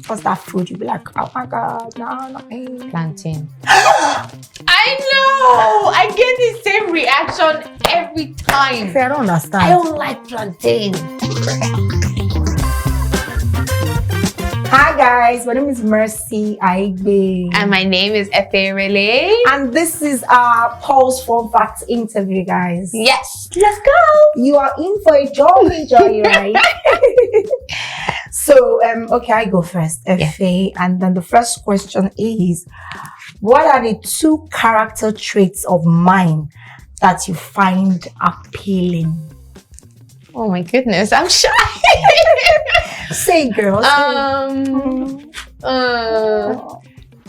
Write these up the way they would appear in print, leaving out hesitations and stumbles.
What's that food? You'll be like, oh my God, no. Plantain. I know! I get the same reaction every time. I don't understand. I don't like plantain. Hi guys, my name is Mercyaigbe. And my name is efeirele. And this is our pulsefunfacts interview, guys. Yes, let's go! You are in for a joy, right? So, okay, I go first, Efe. And then the first question is, what are the 2 character traits of mine that you find appealing? Oh my goodness, I'm shy. Say, girl.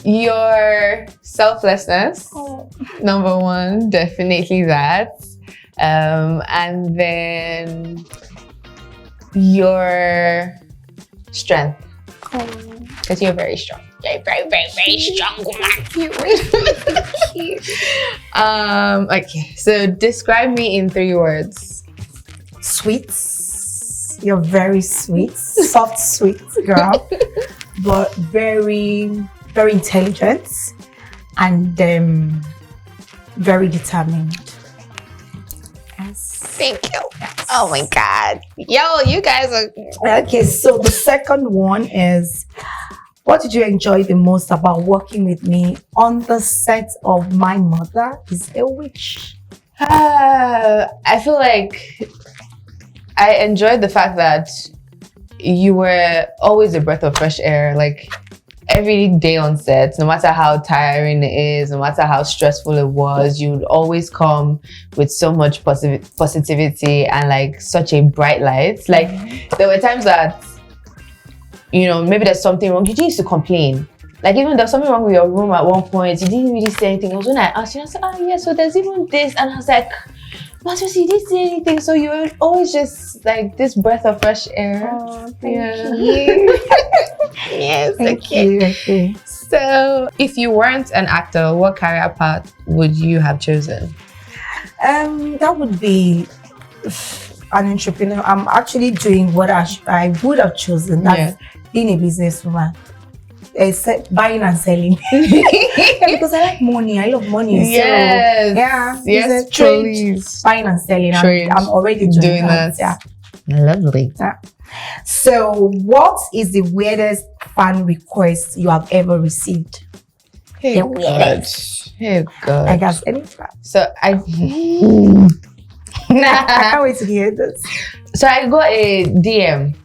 Your selflessness, number 1, definitely that. And then your strength, because you're very strong. You're very, very, very strong woman. Okay, so describe me in 3 words. Sweet. You're very sweet, soft, sweet girl, but very, very intelligent and very determined. Yes. Thank you. Yes. Oh my God. Yo, you guys are... Okay, so the second one is, what did you enjoy the most about working with me on the set of My Mother is a Witch? I feel like I enjoyed the fact that you were always a breath of fresh air. Like every day on set, no matter how tiring it is, no matter how stressful it was, you would always come with so much positivity and like such a bright light. Like there were times that, you know, maybe there's something wrong. You didn't used to complain. Like even there's something wrong with your room at one point, you didn't really say anything. It was when I asked you, I said, oh yeah, so there's even this. And I was like, Master, you didn't say anything, so you're always just like this breath of fresh air. Oh, thank you. Yes, Thank you. Okay. So, if you weren't an actor, what career path would you have chosen? That would be an entrepreneur. I'm actually doing what I would have chosen. That's being a businesswoman. Buying and selling. Because I like money. I love money. Yes. So, yeah. Yes, please. Buying and selling. I'm already doing that. Yeah. Lovely. Yeah. So, what is the weirdest fan request you have ever received? Hey, The weirdest. Hey, God. I guess any fan. So, I can't wait to hear this. So, I got a DM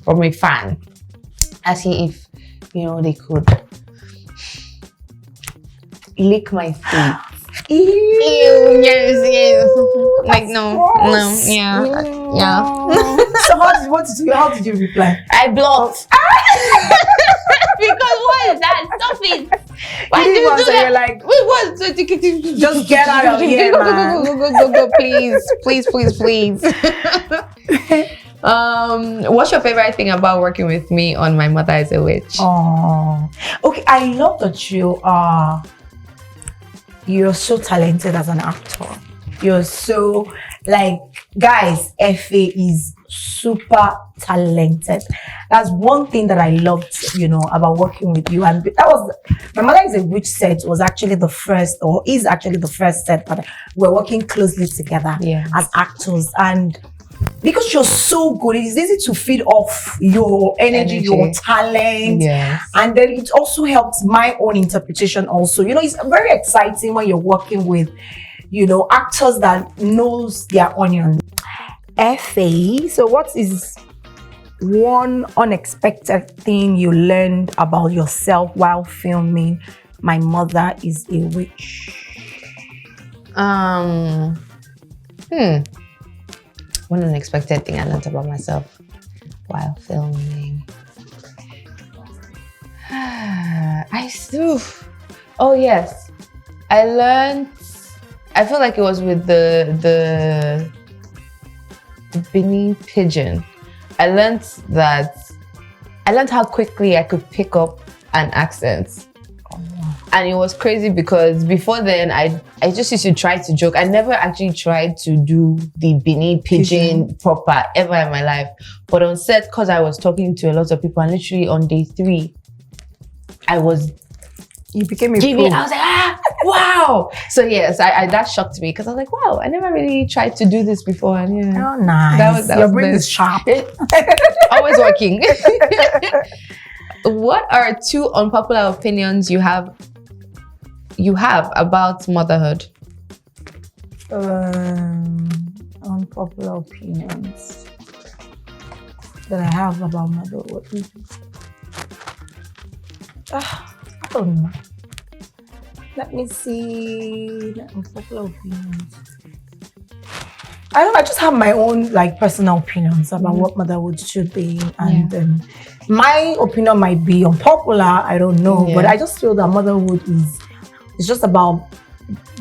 from a fan asking if, you know, they could lick my feet. Ew, yes. Like no, yeah. So how did you reply? I blocked. Because what is that? Stop it. Why did you do that? You're like, wait, what? Just get out of here, man. Go, please. What's your favorite thing about working with me on My Mother is a Witch? Oh, okay. I love that you're so talented as an actor. You're so guys, Efe is super talented. That's one thing that I loved, about working with you. And that was My Mother is a Witch set was actually the first, or is actually the first set that we're working closely together as actors. And because you're so good, it's easy to feed off your energy. Your talent. Yes. And then it also helps my own interpretation also. It's very exciting when you're working with, actors that knows their onion. Efe, so what is one unexpected thing you learned about yourself while filming My Mother is a Witch? One unexpected thing I learned about myself while filming. Oh yes, I feel like it was with the Benin pigeon. I learned how quickly I could pick up an accent. And it was crazy because before then, I just used to try to joke. I never actually tried to do the Benin pigeon proper ever in my life. But on set, because I was talking to a lot of people, and literally on day 3, you became a giving. pro. I was like, wow. So yes, I that shocked me because I was like, wow, I never really tried to do this before. And yeah, Oh, nice. that Your was brain nice. is sharp. Always working. What are 2 unpopular opinions you have about motherhood? Unpopular opinions that I have about motherhood. I don't know. Let me see. The unpopular opinions. I just have my own like personal opinions about what motherhood should be, and my opinion might be unpopular. I don't know, but I just feel that motherhood is just about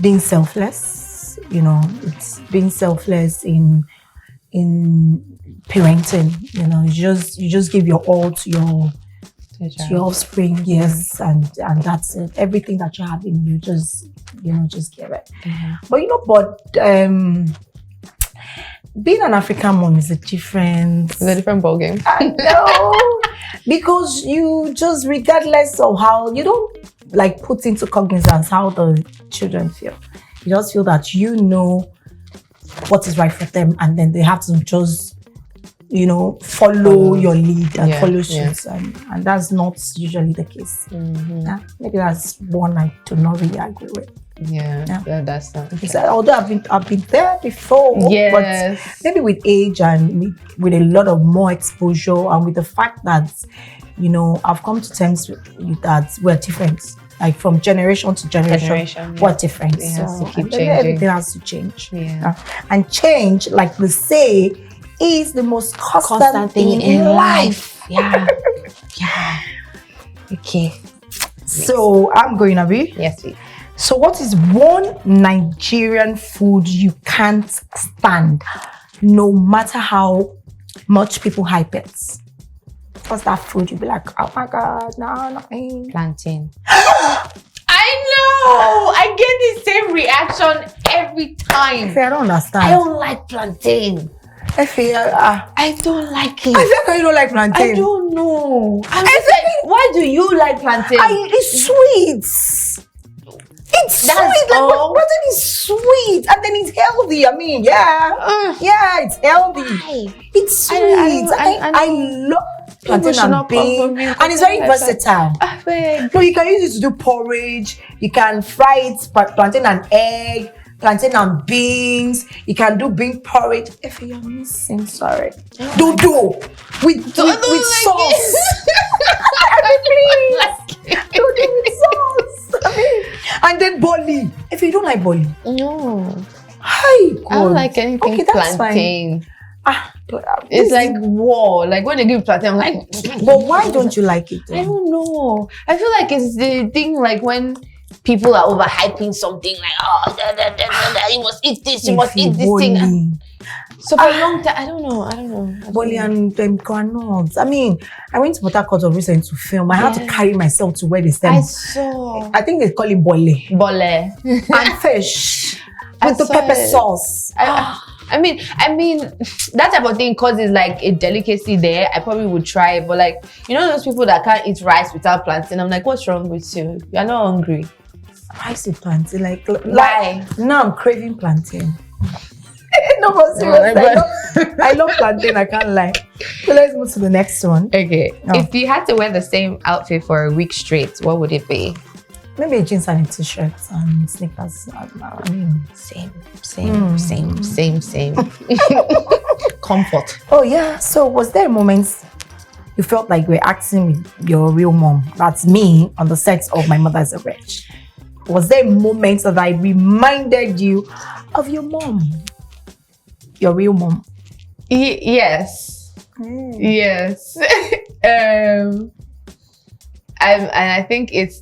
being selfless. You know, it's being selfless in parenting. You know, you just give your all to your offspring, yes, and that's it. Everything that you have in you, just give it. But being an African mom is a different ballgame. I know, because you just, regardless of how, you don't like put into cognizance how the children feel. You just feel that you know what is right for them, and then they have to just follow your lead and follow suit, and that's not usually the case. Maybe that's one I do not really agree with. That's not. Although I've been there before, but maybe with age and with a lot of more exposure, and with the fact that I've come to terms with that we're different. Like from generation to generation, we're different. It has to keep changing. Everything has to change. And change, like we say, is the most constant thing in life. Yeah. Okay. So I'm going to be. Yes, please. So what is one Nigerian food you can't stand, no matter how much people hype it? What's that food you'll be like, oh my God, no, not me. Plantain. I know! I get the same reaction every time. Efe, I don't understand. I don't like plantain. Efe, I don't like it. I feel like you don't like plantain. I don't know. I'm just like, why do you like plantain? It's sweet. It's sweet. Like, plantain is sweet, and then it's healthy. I mean, it's healthy. It's sweet. I love plantain and bean, and it's very versatile. No, you can use it to do porridge. You can fry it, plantain and egg, plantain and beans. You can do bean porridge. If you're missing, sorry, dodo with sauce. Please, dodo with sauce. And then boli. If you don't like boli, no. Hi, I don't like anything plantain. It's like war. Like when they give plantain, I'm like. But why don't you like it? I don't know. I feel like it's the thing. Like when people are overhyping something, like you must eat this, you must eat this thing. So for a long time, I don't know. Boli and granules. I mean, I went to Port Harcourt recently to film. I had to carry myself to where they sell. I saw. I think they call it bole. And fish with the pepper sauce. I mean, that type of thing causes like a delicacy there. I probably would try it, but like, those people that can't eat rice without plantain, I'm like, what's wrong with you? You're not hungry. Rice with plantain, like why? Now I'm craving plantain. No, but seriously, I love plantain, I can't lie. So let's move to the next one. Okay. If you had to wear the same outfit for a week straight, what would it be? Maybe a jeans and a t-shirt and sneakers. I mean, same. Comfort. Oh yeah. So was there moments you felt like you were acting with your real mom? That's me on the set of My Mother's a Wretch. Was there moments that I reminded you of your mom? Your real mom? Yes. Yes. And I think it's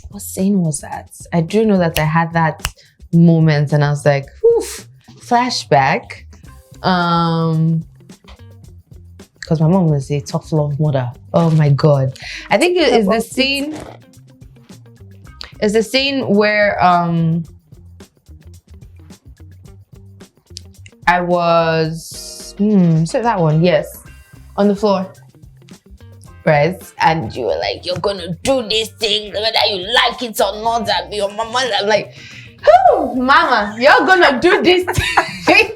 what scene was that? I do know that I had that moment and I was like, oof, flashback. Because my mom was a tough love mother. Oh my God. I think it's the scene It's the scene where I was so that one, yes, on the floor, right? And you were like, "You're gonna do this thing, whether you like it or not." And your mama, I'm like, "Oh, mama, you're gonna do this thing."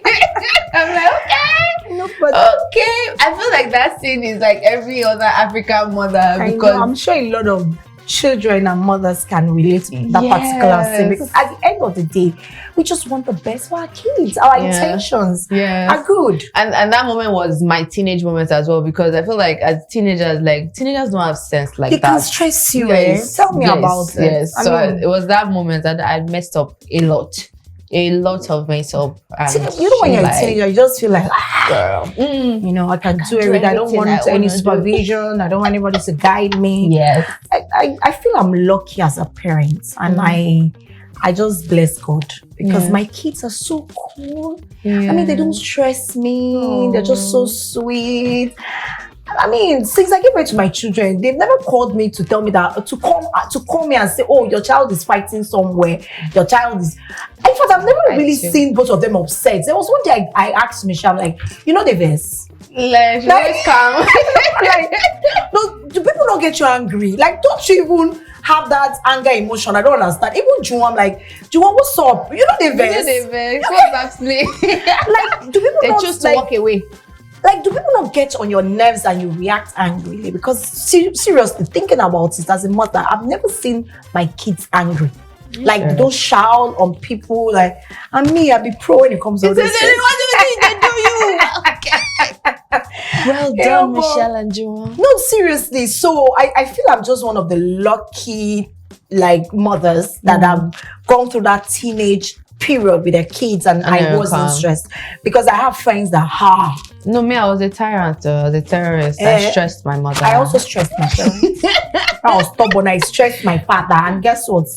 I'm like, "Okay, No, but okay." I feel like that scene is like every other African mother because I'm sure a lot of children and mothers can relate to that particular scene, because at the end of the day, we just want the best for our kids. Our intentions are good. And that moment was my teenage moment as well, because I feel like as teenagers, teenagers don't have sense like they that. Can stress you. Tell me about it. Yes. So it was that moment that I messed up a lot of mess up. And you know, when you're a teenager, you just feel like, girl, you know, I can do everything. I don't want any supervision. I don't want anybody to guide me. Yes. I feel I'm lucky as a parent, and I just bless God because my kids are so cool. I mean, they don't stress me. They're just so sweet. I mean, since I gave birth to my children, they've never called me to tell me that to call me and say, "Oh, your child is fighting somewhere. Your child is." In fact, I've never really seen both of them upset. There was one day I asked Michelle, I'm like, "You know the verse? Let's come." Like, no, do people not get you angry? Like, don't you even have that anger emotion? I don't understand. Even Juwan, I'm like, Juwan, what's up? You know the verse? What's actually? Like, do people not choose to walk away? Like, do people not get on your nerves and you react angrily? Because seriously, thinking about it as a mother, I've never seen my kids angry. Like, they don't shout on people. Like, and me, I be pro when it comes to this. What do you think they do you? Well done, Michelle and Joanne. No, seriously. So I feel I'm just one of the lucky mothers that have gone through that teenage period with their kids, and I wasn't stressed, because I have friends that No, me, I was a tyrant. I was a terrorist. I stressed my mother. I also stressed myself. I was stubborn. I stressed my father, and guess what?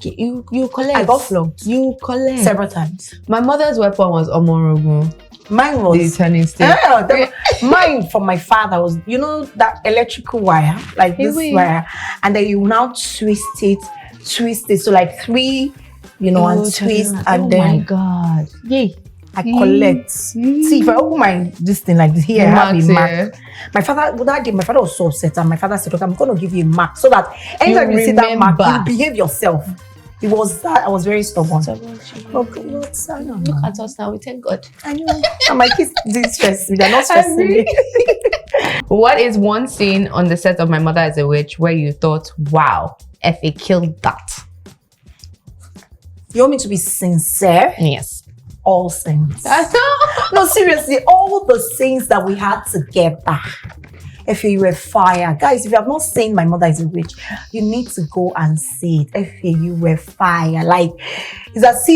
You collect. I got flogged. You collect several times. My mother's weapon was omorogun. Mine was the turning stick. Mine from my father was, you know, that electrical wire, like this wire, and then you now twist it so like 3, you know, and twist, and then my god, I collect. See, if I open this thing like this here, I have a mark. My father, that day, my father was so upset, and my father said, "Okay, I'm going to give you a mark so that anytime you see that mark, you behave yourself." It was that I was very stubborn. Look at us now. We thank God. I know. And my kids didn't stress me. They're not stressing me. What is one scene on the set of My Mother is a Witch where you thought, "Wow, Efe killed that"? You want me to be sincere? Yes. All sins. No, seriously, all the sins that we had together. Efe, you were fire. Guys, if you have not seen My Mother is a Witch, you need to go and see it. Efe, you were fire. Like, it was as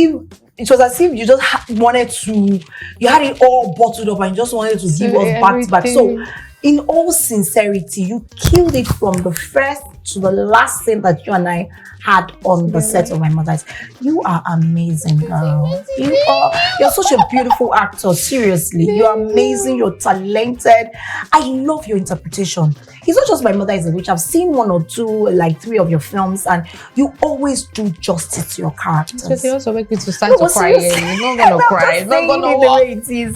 if you just wanted to, you had it all bottled up and you just wanted to give us back to back. So, in all sincerity, you killed it from the first to the last scene that you and I had on the set of My Mother's. You are amazing, girl. You're such a beautiful actor. Seriously, you're amazing. You're talented. I love your interpretation. It's not just My Mother is a Witch. I've seen 1 or 2, like 3 of your films, and you always do justice to your characters. Because they also make me to start to cry. You're not gonna cry. It's not gonna walk.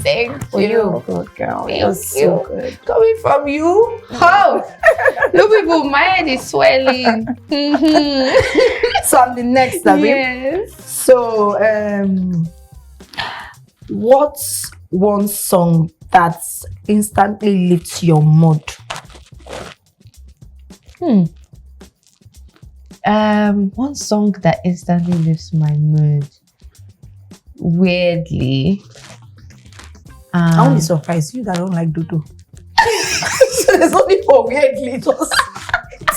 Thank you. You're good, girl. You're so good. Coming from you? How? Look, people, my head is swelling. So I'm the next, Abby. Yes. So, what's one song that instantly lifts your mood? One song that instantly lifts my mood. Weirdly, I won't be surprised. You that don't like Dudu. So there's only for weirdly. Just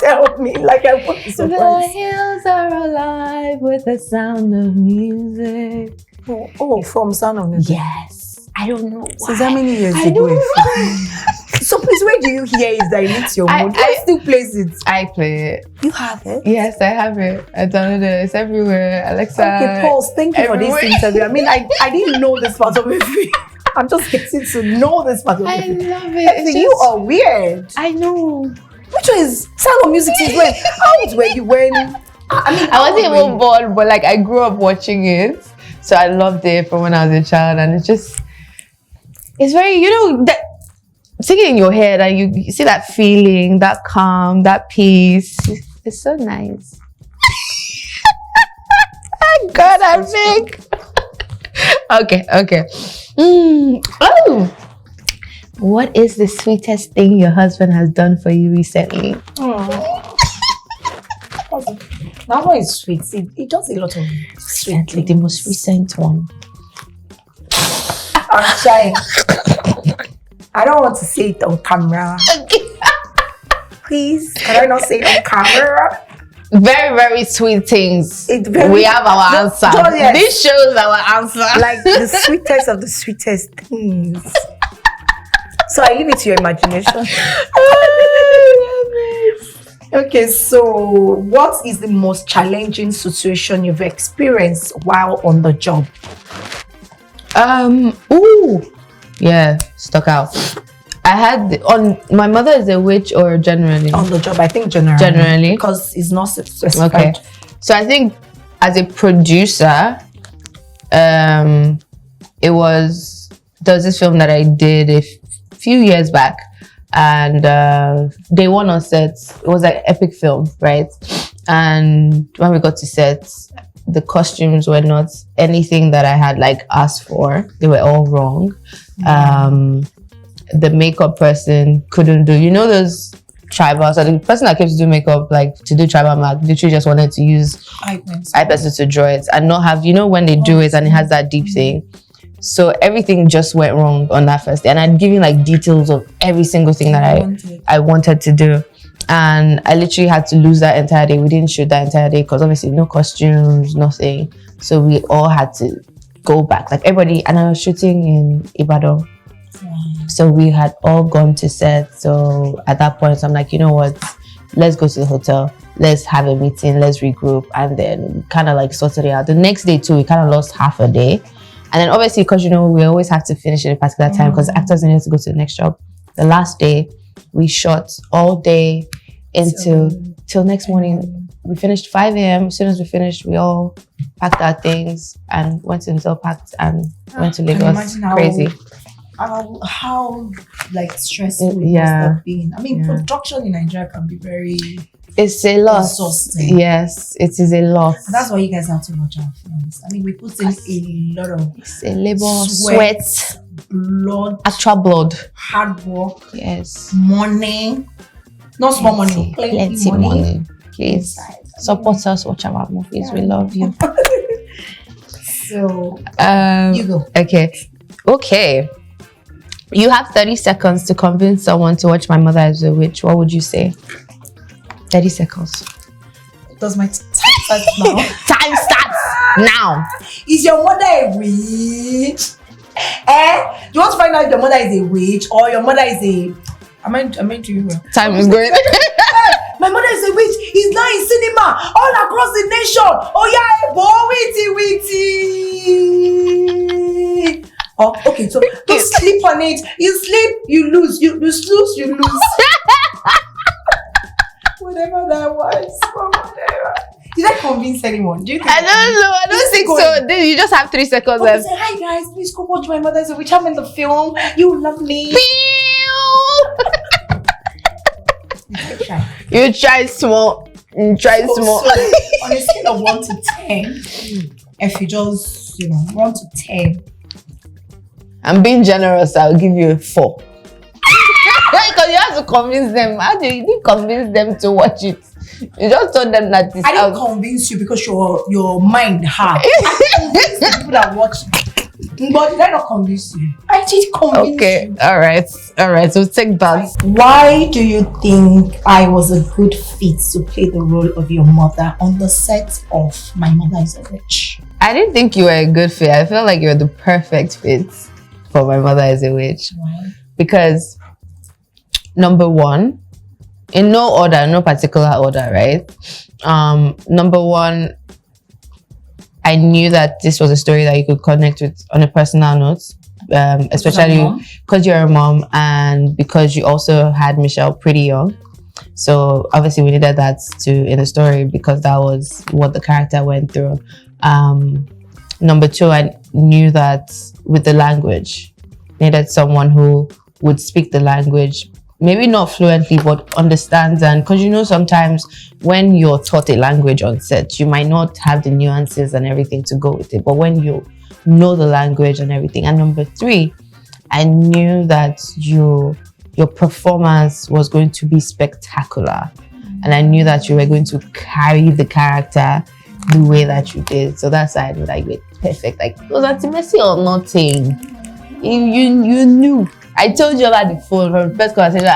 tell me, like, I won't be surprised. The hills are alive with the sound of music. Oh, from Sound of Music. Yes. I don't know why. Since how many years I ago? don't know. So please, where do you hear it that it lifts your mood? I still plays it. I play it. You have it? Yes, I have it. I downloaded it. It's everywhere. Alexa. Okay, pause. Thank you for this interview. I mean, I didn't know this part of it. I'm just getting to know this part of it. I love it. You are weird. I know. Which is Sound of Music since when? How old were you when I wasn't even born, but like I grew up watching it, so I loved it from when I was a child, and it's very, you know, that singing in your head, and you see that feeling, that calm, that peace. It's so nice. God, I think. Okay. Oh, what is the sweetest thing your husband has done for you recently? That one is sweet. It does a lot of sweet. Like the most recent one. I'm shy. I don't want to say it on camera. Please, can I not say it on camera? Very, very sweet things. We have our answer. Yes. This shows our answer. Like the sweetest of the sweetest things. So I leave it to your imagination. Okay, so what is the most challenging situation you've experienced while on the job? Stuck out. I had my mother is a witch, or generally on the job. I think generally because it's not specified. Okay, so I think as a producer, there was this film that I did a few years back, and day one on set, it was like epic film, right? And when we got to set, the costumes were not anything that I had like asked for. They were all wrong. The makeup person couldn't do, you know, those tribal. So the person that came to do makeup, like to do tribal mark, literally just wanted to use eye pencil to draw it and not have, you know, when they do it and it has that deep thing. So everything just went wrong on that first day, and I'd given like details of every single thing that I wanted to do, and I literally had to lose that entire day. We didn't shoot that entire day because obviously no costumes, nothing. So we all had to go back, like everybody. And I was shooting in Ibadan. So we had all gone to set. So at that point, I'm like, you know what? Let's go to the hotel. Let's have a meeting. Let's regroup. And then kind of like sorted it out. The next day too, we kind of lost half a day. And then obviously, because, you know, we always have to finish at a particular time because actors need to go to the next job. The last day, we shot all day till next morning. We finished 5 a.m. As soon as we finished, we all packed our things and went to the hotel, packed and went to Lagos. Crazy. How like stressful it must have been. I mean, production in Nigeria can be very It's a lot. Exhausting. Yes, it is a lot. And that's why you guys have to watch our films. I mean, we put in a lot of it's a labor, sweat, blood, actual blood, hard work, yes, money, not small money, plenty money. Please support us, watch our movies. We love you. So you go. Okay. You have 30 seconds to convince someone to watch My Mother as a Witch. What would you say? 30 seconds. Does my time start now? Time starts now. Is your mother a witch? Do you want to find out if your mother is a witch or your mother is a... I meant to you. Time is going. My mother is a witch. He's now in cinema all across the nation. Oh yeah, boy, witty. Oh, okay, so don't sleep on it. You sleep, you lose. You snooze, you lose. Whatever that was. Whatever. Did I convince anyone? Do you think I don't know. I don't think so. Then you just have 3 seconds left. Say, hi guys, please go watch My Mother is a Witch. I'm in the film. You love me. You try small. You try small. So, on a scale of 1 to 10, if you just, 1 to 10. I'm being generous. I'll give you a 4. Because you have to convince them. How do you convince them to watch it? You just told them that this. I didn't convince you because your mind hard. I convinced the people that watch it. But did I not convince you? I did convince you. Okay, all right. So take that. Why do you think I was a good fit to play the role of your mother on the set of My Mother is a Witch? I didn't think you were a good fit. I felt like you were the perfect fit for My Mother is a Witch. Why? Because number one, in no particular order, right? Number one, I knew that this was a story that you could connect with on a personal note, especially because you're a mom and because you also had Michelle pretty young. So obviously we needed that in the story because that was what the character went through. Number two, I knew that with the language, needed someone who would speak the language, maybe not fluently, but understands. And because sometimes when you're taught a language on set, you might not have the nuances and everything to go with it. But when you know the language and everything. And number three, I knew that your performance was going to be spectacular. And I knew that you were going to carry the character the way that you did. So that's why I knew like wait, perfect. Like it was intimacy or nothing. You knew. I told you about the phone from the first conversation.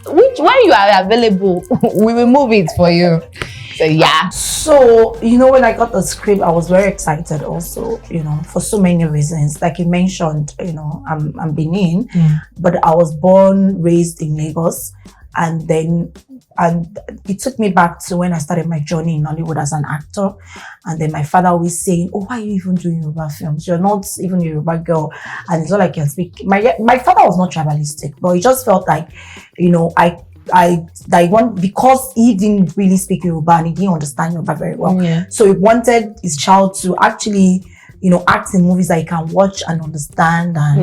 When you are available, we will move it for you. So yeah. So when I got the script, I was very excited also, for so many reasons. Like you mentioned, I'm Benin, but I was born, raised in Lagos, and it took me back to when I started my journey in Nollywood as an actor. And then my father always saying, "Oh, why are you even doing Yoruba films? You're not even a Yoruba girl, and it's not like you can speak." My father was not tribalistic, but he just felt like, I want, because he didn't really speak Yoruba and he didn't understand Yoruba very well. Yeah. So he wanted his child to actually, act in movies that he can watch and understand and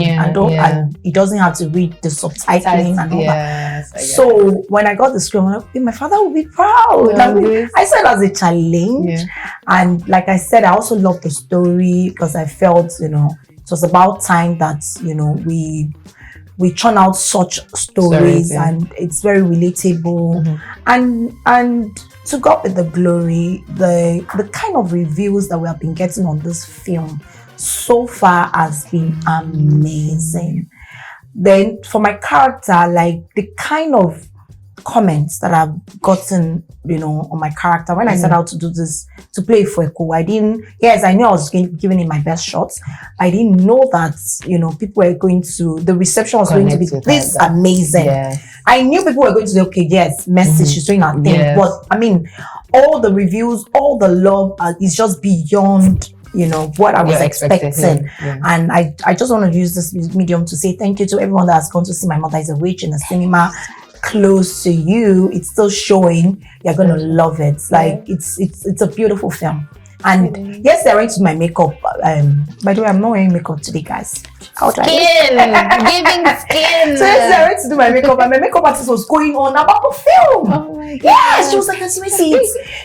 he doesn't have to read the subtitling and all that. So when I got the script, I'm like, okay, my father will be proud. I said as a challenge. And like I said, I also loved the story because I felt, it was about time that, we churn out such stories and it's very relatable. And to God be the glory, the kind of reviews that we have been getting on this film so far has been amazing. Then for my character, like the kind of comments that I've gotten, on my character when I set out to do this, to play Fueko, I knew I was giving it my best shots. I didn't know that, people were going to, the reception was going to be this amazing. Yes. I knew people were going to say, okay, yes, message, she's doing her thing. Yes. But I mean, all the reviews, all the love is just beyond, what I was expecting. And I just want to use this medium to say thank you to everyone that has gone to see My Mother is a Witch in the cinema close to you. It's still showing. You're gonna love it. Like it's a beautiful film. And yes, I went to my makeup. By the way, I'm not wearing makeup today, guys. Giving skin. So yes, I went to do my makeup, and my makeup artist was going on about the film. Oh my God. Yes, she was like,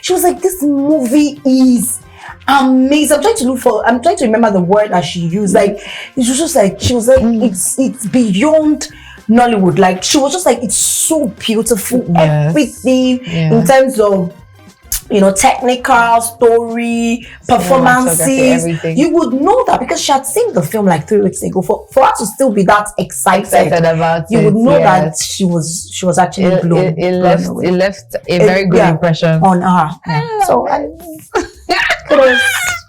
she was like, this movie is amazing. I'm trying to remember the word that she used. Like it was just like, she was like, it's beyond Nollywood. Like she was just like, it's so beautiful. Everything in terms of technical, story, performances, you would know that because she had seen the film like 3 weeks ago. For her to still be that excited about you would know that she was actually blown. It left a very good impression on her. So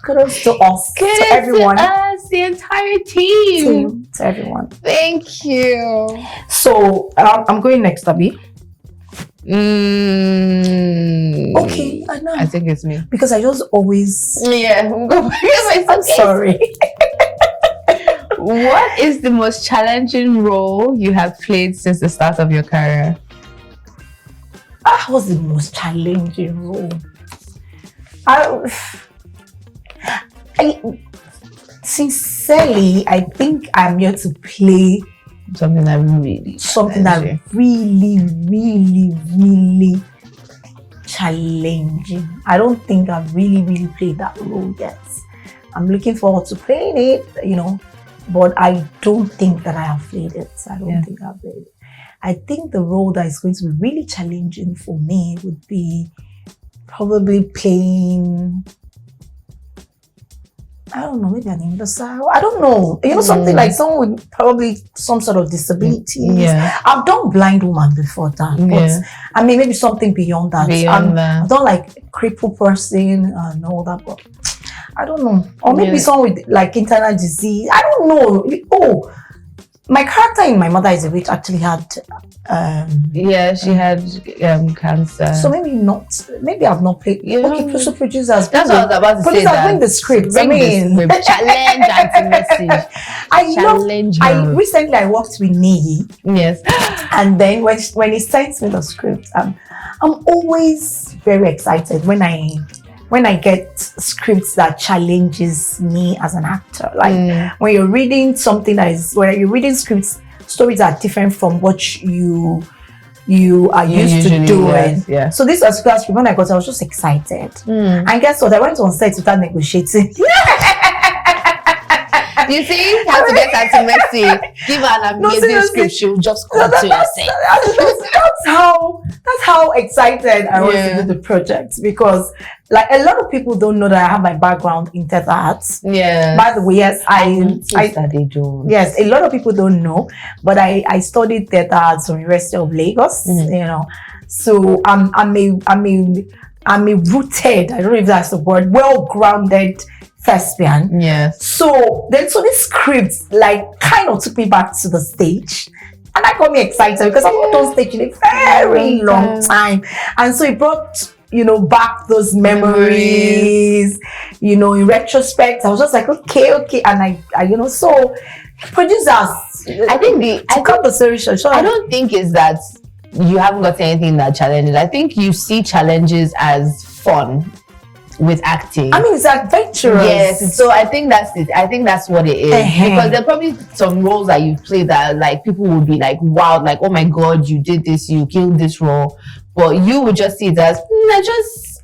kudos to us, to everyone, to us, the entire team, to everyone. Thank you. So I'm going next, Abby. Okay, I know. I think it's me because I just always I'm sorry. What is the most challenging role you have played since the start of your career? What's the most challenging role? Sincerely, I think I'm here to play something that really challenging. I don't think I've really played that role yet. I'm looking forward to playing it, but I don't think that I have played it. I don't think I've played it. I think the role that is going to be really challenging for me would be probably playing, I don't know, maybe an imbecile. I don't know. Something like someone with probably some sort of disability. Yeah. I've done blind woman before that. But I mean, maybe something beyond that. I've done like crippled person and all that. But I don't know. Or maybe someone with like internal disease. I don't know. my character in My Mother is a Witch actually had she had cancer. so maybe I've not played. Okay, so producers. That's what I was about to say. Producers, bring the script. Challenge Auntie Mercy. I recently I worked with Niyi. Yes. And then when he sends me the script, I'm always very excited when I get scripts that challenges me as an actor. Like when you're reading something when you're reading scripts, stories are different from what you are used to doing. Yes, yeah. So this was class when I was just excited. And guess what? I went on set without negotiating. You see, how to get Auntie Mercy. Give her an amazing script, she'll just come to your set. That's how excited I was to do the project, because like a lot of people don't know that I have my background in theater arts. Yeah. By the way, yes, that they do. Yes, a lot of people don't know, but I studied theater arts from University of Lagos. You know, so I'm a rooted, I don't know if that's the word, well-grounded thespian. Yes. So this script like kind of took me back to the stage, and that got me excited because I've not done stage in a very long time, and so it brought back those memories. In retrospect, I was just like, okay, and I so producers. I think to cut the story short, I don't think it's that you haven't got anything that challenges. I think you see challenges as fun with acting. I mean, it's adventurous. Yes, so I think that's it. I think that's what it is. Because there are probably some roles that you've played that like people would be like, wow, like, oh my god, you did this, you killed this role. But you would just see it as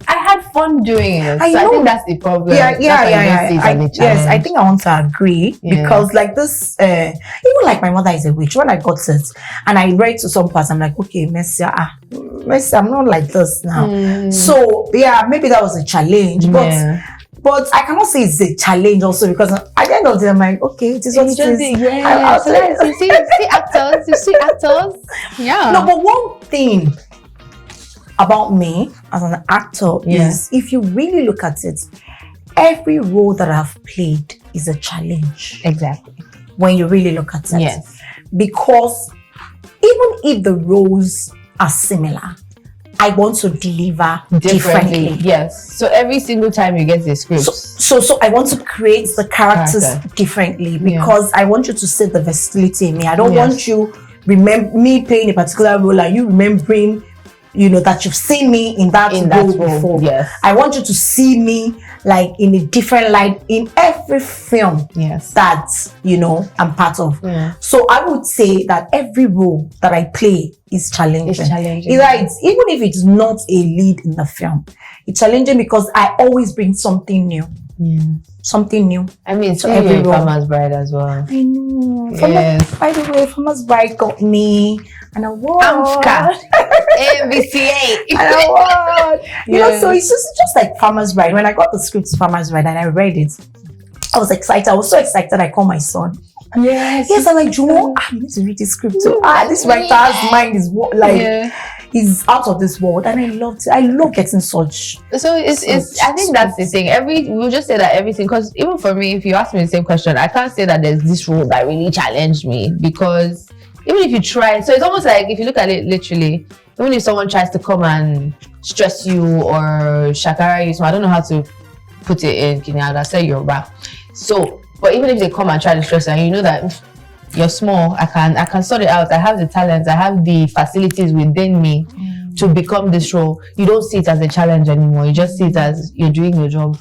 I had fun doing it. I think that's the problem. Yes, I think I want to agree because like this, even like My Mother is a Witch. When I got it and I read to some parts, I'm like, okay, Mercy, I'm not like this now. So maybe that was a challenge, but I cannot say it's a challenge also, because at the end of the day, I'm like, okay, it is what it is. You see actors. Yeah. No, but one thing about me as an actor is, if you really look at it, every role that I've played is a challenge. Exactly. When you really look at it. Yes. Because even if the roles are similar, I want to deliver differently. Yes. So every single time you get the script. So I want to create the characters differently, because I want you to see the versatility in me. I don't want you remember me playing a particular role and you remembering that you've seen me in that role before. Yes. I want you to see me like in a different light in every film that I'm part of. So I would say that every role that I play is challenging. Even if it's not a lead in the film, it's challenging because I always bring something new. Something new. I mean, so every Farmer's Bride as well. I know. By the way, Farmer's Bride got me an award. MVCA. An award. So it's just like Farmer's Bride. When I got the script to Farmer's Bride and I read it, I was excited. I was so excited. I called my son. Yes, I'm like, Juno, you need to read this script too. This writer's mind is is out of this world, and I loved it. I love getting such. So it's. I think that's the thing. We'll just say that everything, because even for me, if you ask me the same question, I can't say that there's this role that really challenged me, because even if you try, so it's almost like if you look at it literally, even if someone tries to come and stress you or shakara you, so I don't know how to put it in Kenyaga, say you're rap. So, but even if they come and try to stress you, and you know that you're small, I can sort it out. I have the talents, I have the facilities within me to become this role. You don't see it as a challenge anymore. You just see it as you're doing your job.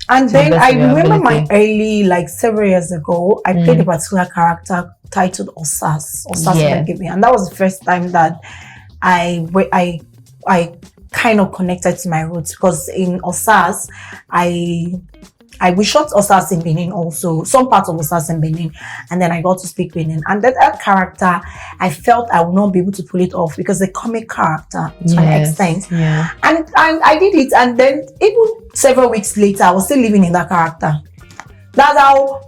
And then I remember my early, like several years ago, I played a particular character titled Osas Aigbe, and that was the first time that I kind of connected to my roots, because in Osas, we shot Osas in Benin also, some parts of Osas in Benin, and then I got to speak Benin. And that character, I felt I would not be able to pull it off because the comic character to an extent. Yeah. And I did it, and then even several weeks later, I was still living in that character. That's how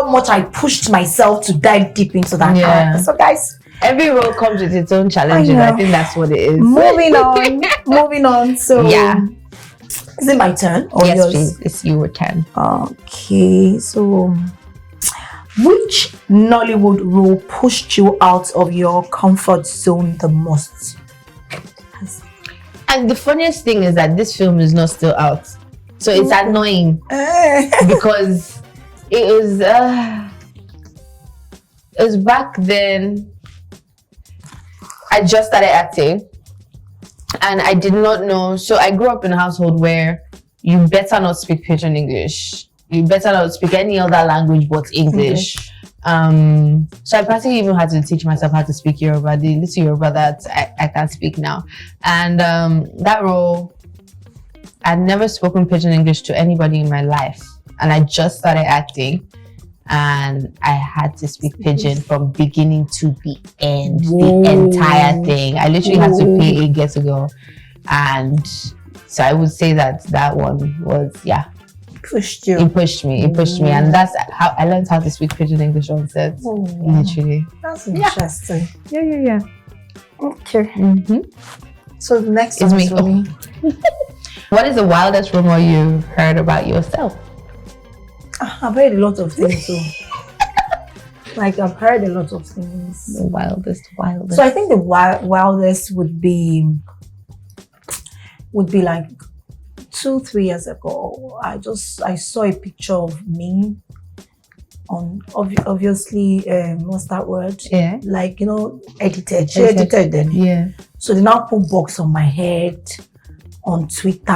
much I pushed myself to dive deep into that character. So guys, every role comes with its own challenges. I think that's what it is. Moving on. So is it my turn or yes, yours? Please. It's your turn. Okay, so Which Nollywood role pushed you out of your comfort zone the most? And the funniest thing is that this film is not still out. So it's annoying because it was back then. I just started acting and I did not know. So I grew up in a household where you better not speak Pidgin English. You better not speak any other language but English. So I practically even had to teach myself how to speak Yoruba, the little Yoruba that I can speak now. And that role, I'd never spoken Pidgin English to anybody in my life. And I just started acting and I had to speak Pidgin from beginning to the end, the entire thing. I literally had to pay Aigbe to go. And so I would say that one was, pushed you. It pushed me, and that's how I learned how to speak Pidgin English on set. Literally. That's interesting. Yeah. Okay. So the next It's one me. is for me. What is the wildest rumor you've heard about yourself? I've heard a lot of things too. Like I've heard a lot of things. The wildest. So I think the wildest would be like 2-3 years ago. I saw a picture of me on obviously what's that word? Yeah. Like edited. She edited then. Yeah. So they now put box on my head on Twitter,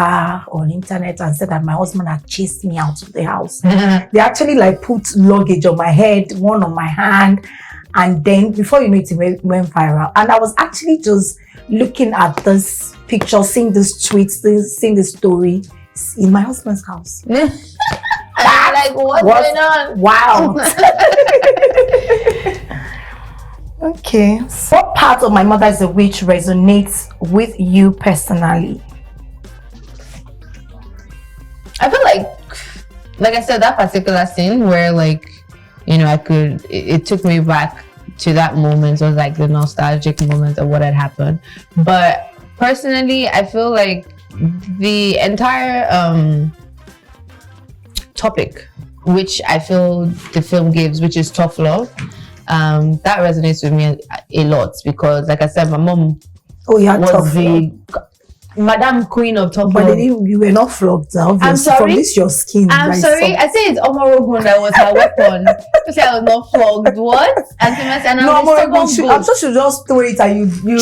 on internet, and said that my husband had chased me out of the house. They actually like put luggage on my head, one on my hand, and then before you know it went viral. And I was actually just looking at this picture, seeing this tweet, seeing this story in my husband's house. And I'm like, what's going on? Wow. Okay. What part of My Mother is a Witch resonates with you personally? I feel like I said, that particular scene where it took me back to that moment. It was like the nostalgic moment of what had happened. But personally, I feel like the entire topic, which I feel the film gives, which is tough love, that resonates with me a lot because, like I said, my mom was the Madam Queen of tough love. But you were not flogged, obviously. I'm sorry. From this your skin. I'm sorry. I say it's Omorogun that was her weapon. You say I was not flogged. What? I'm sure she just threw it and you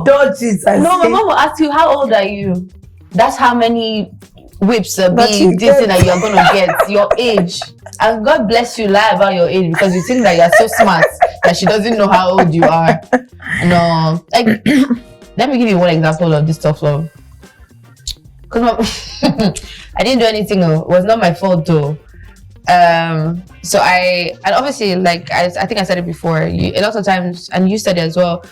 dodged it. No, my mom will ask you, how old are you? That's how many whips are being this thing that you're gonna get. Your age. And God bless you, lie about your age because you think that you're so smart that she doesn't know how old you are. No, like let me give you one example of this tough love. Because I didn't do anything. It was not my fault though. So and obviously, like I think I said it before. A lot of times, and you said it as well.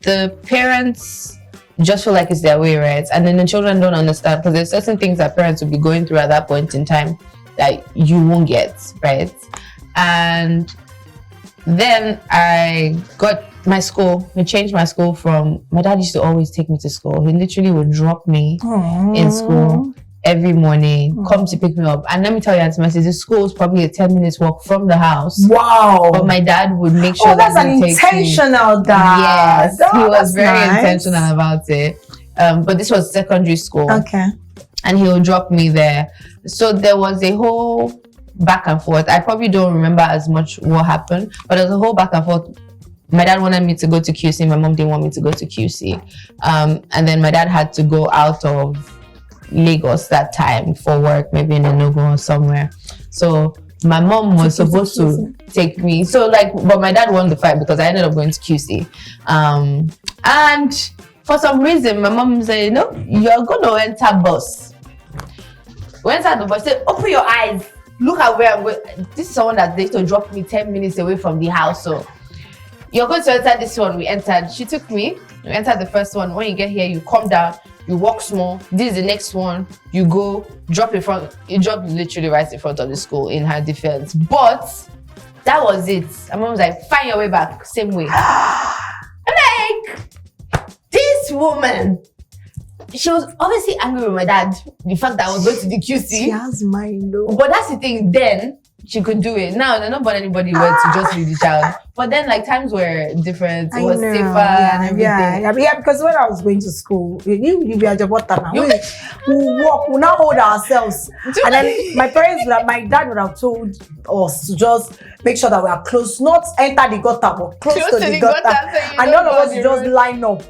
The parents just feel like it's their way, right? And then the children don't understand because there's certain things that parents will be going through at that point in time that you won't get, right? And then I got my school. We changed my school from, my dad used to always take me to school. He literally would drop me in school every morning, come to pick me up. And let me tell you, Auntie Mercy, the school was probably a 10 minutes walk from the house. Wow. But my dad would make sure that's an intentional dad. Yes, he was very intentional about it. But this was secondary school. Okay. And he would drop me there. So there was a whole back and forth. I probably don't remember as much what happened, but there was a whole back and forth. My dad wanted me to go to QC. My mom didn't want me to go to QC. And then my dad had to go out of Lagos that time for work, maybe in Enugu or somewhere. So my mom was supposed to take me. So but my dad won the fight because I ended up going to QC. And for some reason, my mom said, no, you're going to enter bus. We entered the bus, said, open your eyes. Look at where I'm going. This is someone that they used to drop me 10 minutes away from the house. So you're going to enter this one. We entered. She took me. We entered the first one. When you get here, you come down. You walk small. This is the next one. You go, drop in front. You drop literally right in front of the school in her defense. But that was it. And mom was like, find your way back. Same way. I'm like, this woman. She was obviously angry with my dad. The fact that I was going to the QC. She has mind though. But that's the thing. Then she could do it. Now, there's not anybody where to just leave the child. But then, like, times were different. It was safer and everything. Yeah, because when I was going to school, you be at your water now. We walk, we now hold ourselves. And then my dad would have told us to just make sure that we are close, not enter the gutter, but close to the gutter. So and none of us just line up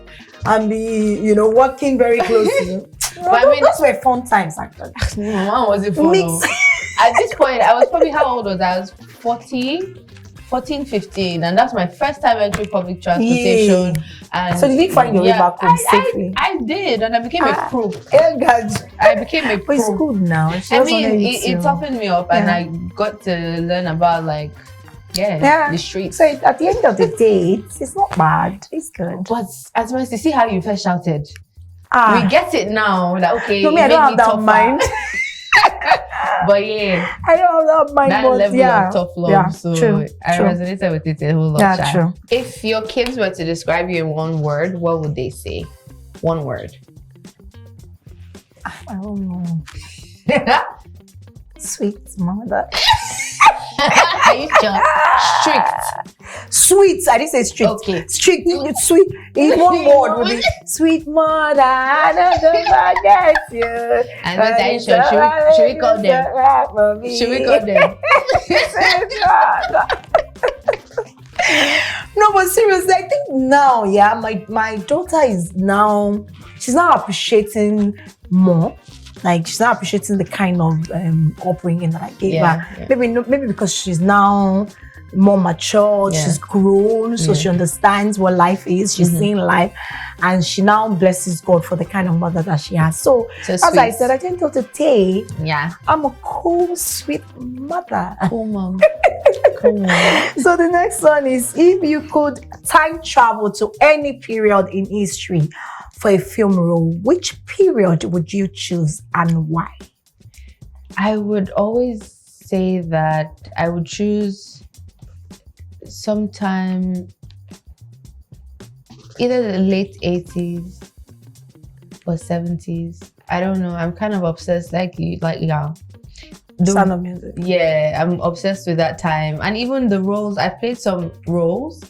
and be, working very closely. But I mean, those were fun times, actually. One was it fun? At this point, I was probably, how old was I? I was 14, 15, and that's my first time entering public transportation. And so did you find your way back home safely? I did, and I became a pro. God. I became a pro. It's good now. I mean, it toughened me up, and I got to learn about the streets. So at the end of the day, it's not bad. It's good. But as much to see how you first shouted, we get it now. Like, okay, no, I don't have that mind. But yeah, I don't have that mind. That level of tough love, so true, I resonated with it a whole lot. Yeah, true. If your kids were to describe you in one word, what would they say? One word. I don't know. Sweet mother. Are you sure? Strict. Sweet. I didn't say strict. Okay. Strict. It's sweet. In one word would be sweet mother. I don't forget you. And what are you sure? Should we call them? Should we call them? No, but seriously, I think now, my daughter she's now appreciating more. Like, she's not appreciating the kind of upbringing that I gave her. Yeah. Maybe because she's now more mature, she's grown, so she understands what life is. She's seeing life, and she now blesses God for the kind of mother that she has. So as sweet. I said, at the end of the day, yeah, I'm a cool, sweet mother. Cool mom. Cool mom. So the next one is, if you could time travel to any period in history for a film role, which period would you choose and why? I would always say that I would choose sometime either the late 80s or 70s. I don't know. I'm kind of obsessed like Sound of Music. Yeah, I'm obsessed with that time. And even the roles, I played some roles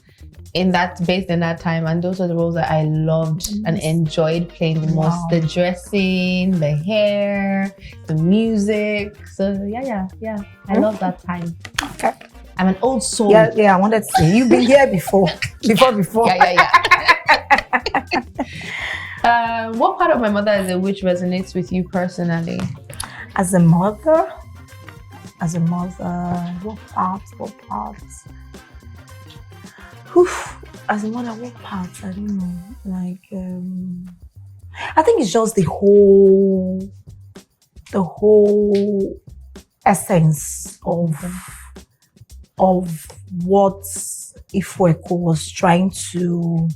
based in that time, and those are the roles that I loved and enjoyed playing the most. The dressing, the hair, the music. So yeah. I love that time. Okay. I'm an old soul. Yeah, I wanted to say, you've been here before. Yeah. What part of my mother as a witch resonates with you personally? As a mother, what parts? As a mother, what parts? I don't know. Like, I think it's just the whole essence of what Ifweko was trying to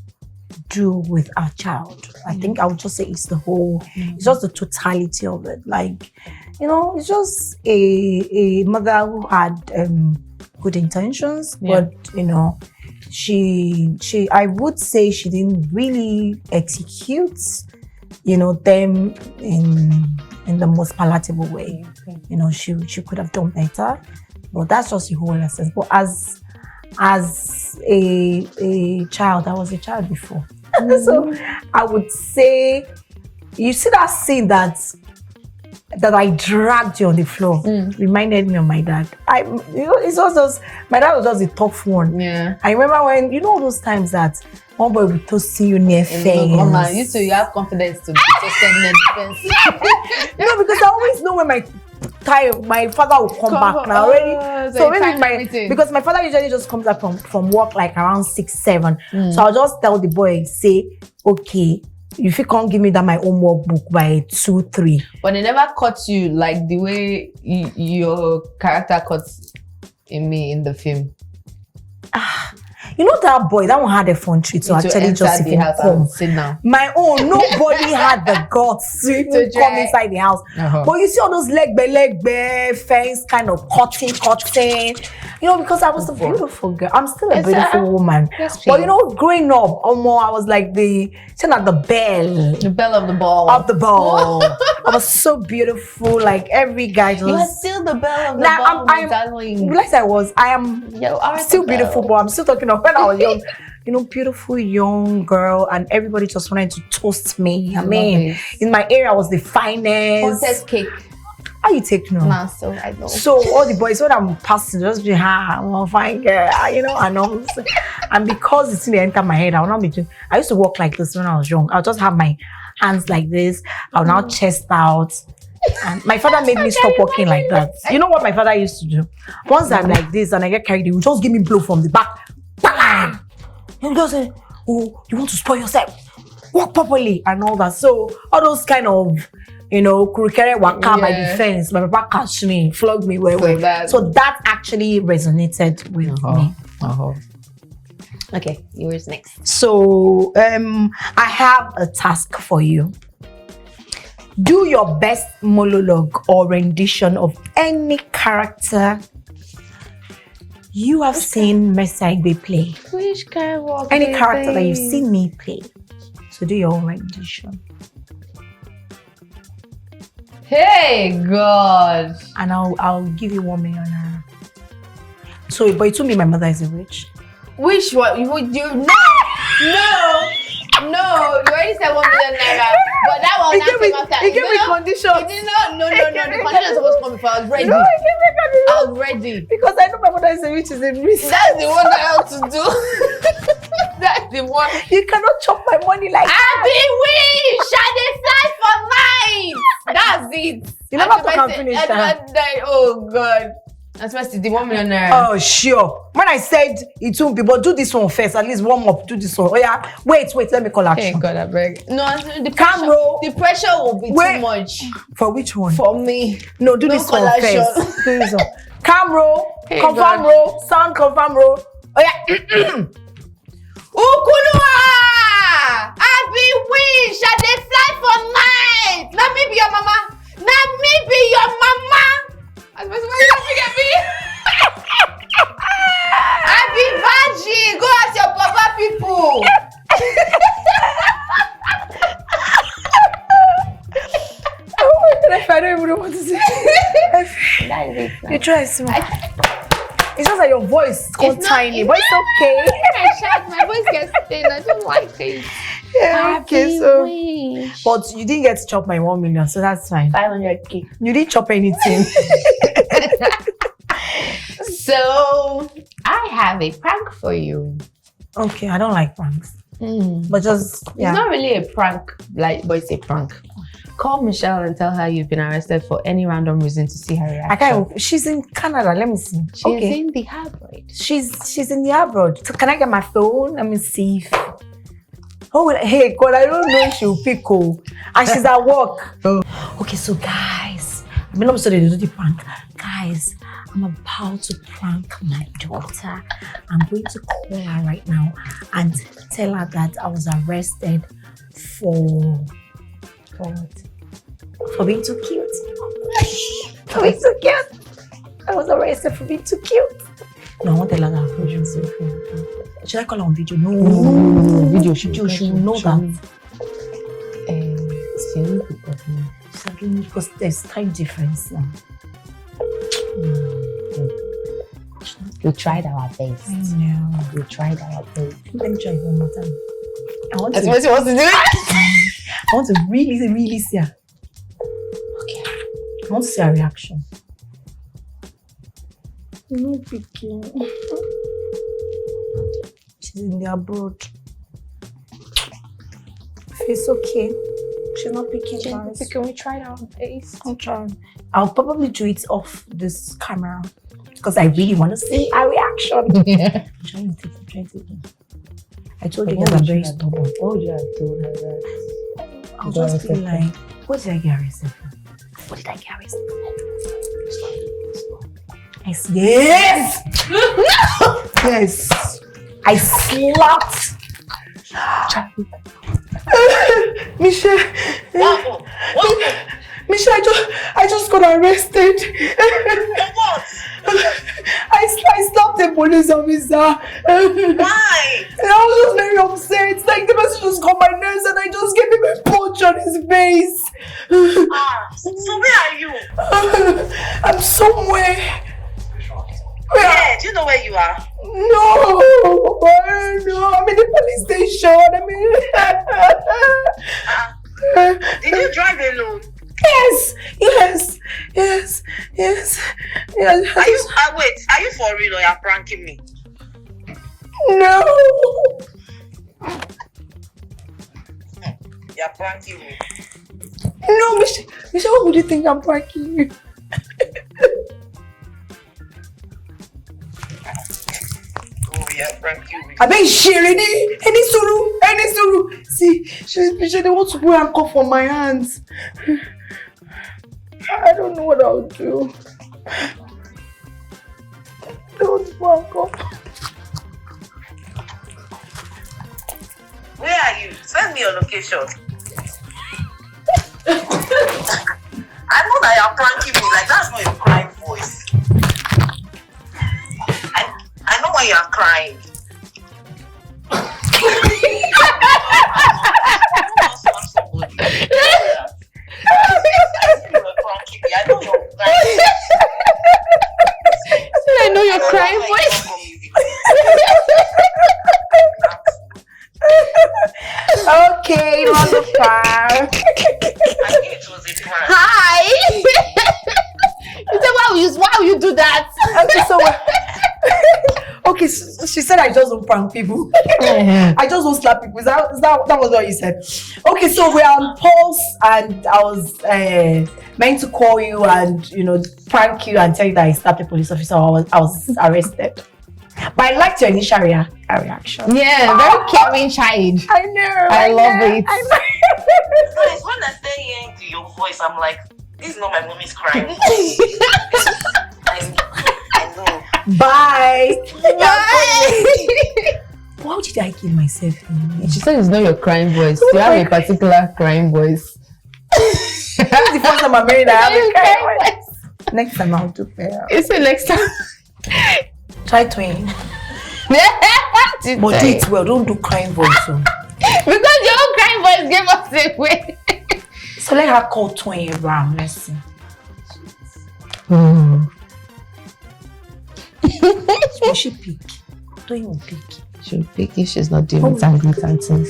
do with our child. I think I would just say it's it's just the totality of it. Like, it's just a mother who had good intentions, but I would say she didn't really execute, them in the most palatable way. She could have done better, but that's just the whole essence. But as a child, I was a child before. So I would say, you see that scene that I dragged you on the floor, reminded me of my dad. My dad was just a tough one. Yeah. I remember when, those times that one boy would toast see you near fence. You have confidence to be toasted near defense. No, because I always know when my father will come back now already. So maybe because my father usually just comes back from work like around 6, 7. So I'll just tell the boy, say, okay, if you can't give me that my homework book by 2, 3. But they never caught you like the way your character cuts in me in the film. That boy, that one had a fun treat to actually just even come. Sit down. My own, nobody had the guts to even come inside the house. But you see all those leg by fence kind of cutting. Because I was a beautiful girl. I'm still a beautiful woman. Yes, but growing up, I was like the bell. The bell of the ball. Of the ball. I was so beautiful. Like every guy just. You are still the belle of the Now ball, my darling. Realize I am You are still the beautiful, belle. but I'm still talking of when I was young. You know, beautiful young girl, and everybody just wanted to toast me. I mean, in my area, I was the finest. Contest cake. How you take no? Nah, so I know. So all the boys, when I'm passing, just be I'm a fine girl, you know, and because it's in the enter my head, I will not be doing. I used to walk like this when I was young. I'll just have my hands like this. I'll now chest out. And my father made me stop walking like that. You know what my father used to do? Once I'm like this and I get carried, he would just give me blow from the back. Bang! He would just say, "Oh, you want to spoil yourself? Walk properly," and all that. So all those kind of, you know, kurikere waka by the fence, my papa catch me, flog me well. So that actually resonated with me. Okay, yours next. So I have a task for you. Do your best monologue or rendition of any character you have seen Mercyaigbe play. Which character? Any character that you've seen me play. So do your own rendition. Hey God! And I'll give you 1 million naira. So, but it told me my mother is a witch. Which one? You would you? No! You already said 1 million naira, but that one now came after. It gave me conditions. It did not. No. The condition was supposed to come before. I was ready. No, it gave me conditions. I was ready. Because I know my mother is a witch, is a witch. That's the one I have to do. That's the one. You cannot chop my money like I be wish. I dey fly for night. That's it. You never talk and finish that. Oh God. That's supposed to the 1 million naira. Oh, sure. When I said it won't be, but do this one first. At least warm up. Do this one. Oh yeah. Wait. Let me call action. Hey God, I beg. No, the pressure will be too much. For which one? For me. No, do this one first. Do this one. Cam roll. Hey confirm God. roll. Sound confirm roll. Oh yeah. Ukulua! I be wish. I dey fly for night. Let me be your mama. Let me be your mama. I was laughing at me. I be virgin. Go ask your papa people. Oh my God, I don't even know what to say. That is it. You try small. It's just like your voice is tiny, but it's okay. I shout, my voice gets thin. I don't like it. Yeah, okay, so. But you didn't get to chop my 1 million, so that's fine. 500K. You didn't chop anything. So, I have a prank for you. Okay, I don't like pranks. But just, yeah. It's not really a prank, but it's a prank. Call Michelle and tell her you've been arrested for any random reason to see her reaction. I can't. She's in Canada. Let me see. She's in the abroad. She's in the abroad. So can I get my phone? Let me see. Oh, hey, God, I don't know if she'll pick. And she's at work. Okay, so guys, I'm not sorry to do the prank. Guys, I'm about to prank my daughter. I'm going to call her right now and tell her that I was arrested for what? For being too cute. For being too cute. I was arrested for being too cute. No, I want to tell her that. Should I call her on video? No. Video. She should know that. Because there's time difference now. We tried our best. We tried our best. Let me try it one more time. That's what she wants to do. I want to really, really see her. Okay. I want to see her reaction. No picking. She's in the abroad. It's okay. She's not picking. Can we try it on face? I'm trying. I'll probably do it off this camera because I really want to see her reaction. Yeah. I'm trying to take it. I told you guys I'm very stubborn. Oh, you have told her that. I'll just be like, what did I get arrested for? What did I get arrested for? Yes! Yes! I slapped Michelle. Michelle, I just got arrested. What? I slapped a police officer. Why? And I was just very upset. Like the person just got my nerves and I just gave him a punch on his face. So where are you? I'm somewhere. Yeah, do you know where you are? No, I'm in the police station. Did you drive alone? Yes. Wait, are you for real or you're pranking me? No. You're pranking me. No, Michelle, what would you think I'm pranking you? Oh, you're pranking me. I bet she ready. Any suru. See, they want to go and cough on my hands. I don't know what I'll do. Don't go and cough. Where are you? Send me your location. I know that you're pranking me. Like, that's not your crying voice. I know when you're crying. I know your crying voice. Okay, wonderful. I knew it was a prank. Hi. You said why will you do that? Okay, so she said I just don't prank people. I just don't slap people. That was what you said. Okay, so we're on Pulse, and I was meant to call you and prank you and tell you that I slapped a police officer. I was arrested. But I liked your initial reaction. Yeah, very caring child. I know. I love it. Guys, when I stay hearing to your voice, I'm like, this is not my mommy's crying. I know. Bye. Why did I kill myself? She said it's not your crying voice. You have a particular crying voice. This is the first time I'm married. I have a crying voice. Next time I'll do better. It's the next time. Try twin. But do it well. Don't do crying voice. So. Because your own crying voice gave us away. So let her call twin around. Let's see. Will she pick? Twin will pick. She'll pick if she's not doing it and things.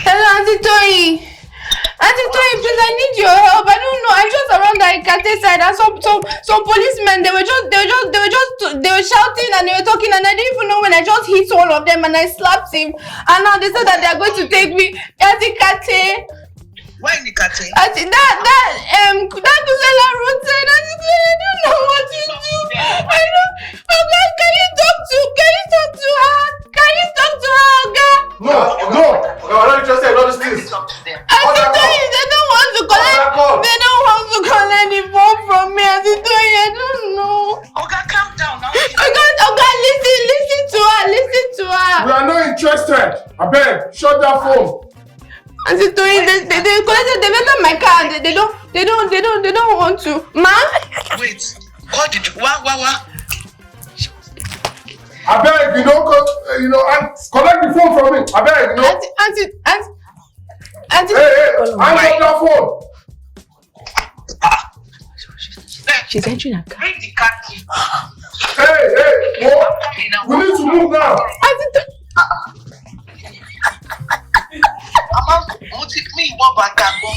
Hello, Auntie Toyi. Auntie Toyi, please, I need your help. I don't know. I'm just around the Ikate side, and some policemen. They were shouting and they were talking, and I didn't even know when I just hit one of them and I slapped him. And now they said that they are going to take me. Auntie Kate. Why in the Kate? Auntie, that Kusela road side. Auntie Toyi, I don't know what to do. I don't. Oh God, can you talk to her? Can you talk to her, Oga? No, I'm not interested in all these things. Auntie Toyi, they don't want to collect the phone from me. Auntie Toyi, I don't know. Oga, calm down now. Oga, listen to her. We are not interested. I beg, shut that phone. Auntie Toyi, they entered my car. They don't want to. Ma'am? Wait, what did you? What? I beg, collect the phone from me. I beg, Auntie. Hey, hang up that phone. She's entering her car. Bring the car key. Hey, what? We need to move now. Mama, me one back and go.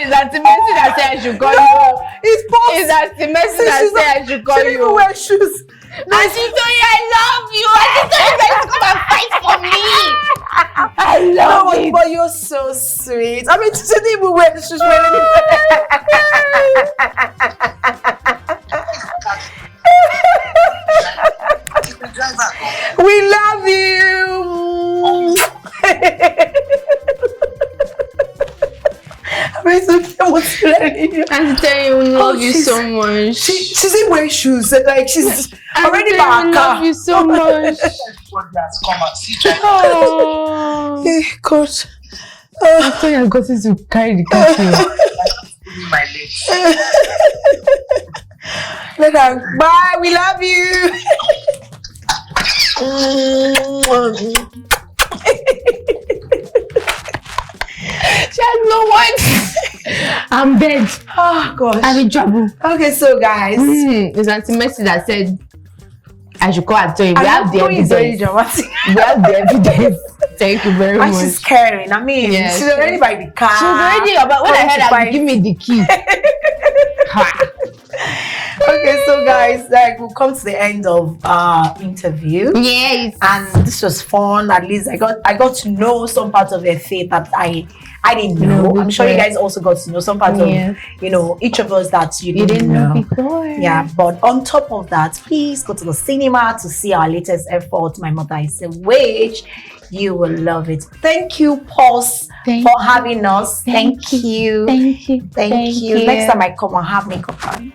That's the message that said I should call you. It's possible. Is that the message that said I should call you? She didn't wear shoes. Auntie Toyi, I love you. Auntie Toyi, come and fight for me. I love you. But you're so sweet. I mean, she didn't even wear shoes. We love you. Auntie Toyi, we love you so much. She's in wearing shoes. Like she's. Already I back. love you so much. Everybody has come and see that. Oh, Hey, God. after you have gotten to carry the cat. Pulling my legs. Let her. Bye. We love you. She has no words. I'm dead. Oh gosh. I'm in trouble. Okay, so guys, It's Auntie Mercy that said I should call and tell you. We have the it's very evidence. dramatic. We have the evidence. Thank you very And much. she's caring. I mean, Yeah, she's already by the car. She's already about when I heard her, give me the key. Ha. Okay, so guys, like we'll come to the end of our interview. Yes. And this was fun. At least I got to know some parts of their faith that I didn't know. No, I'm sure you okay. guys also got to know some parts Yeah. of each of us that you You didn't didn't know know. before. Yeah, but on top of that, please go to the cinema to see our latest effort, My Mother is a Witch. You will love it. Thank you, Pulse, Thank for having us. Thank you. Thank you. Thank you. Next time I come, I'll have makeup on.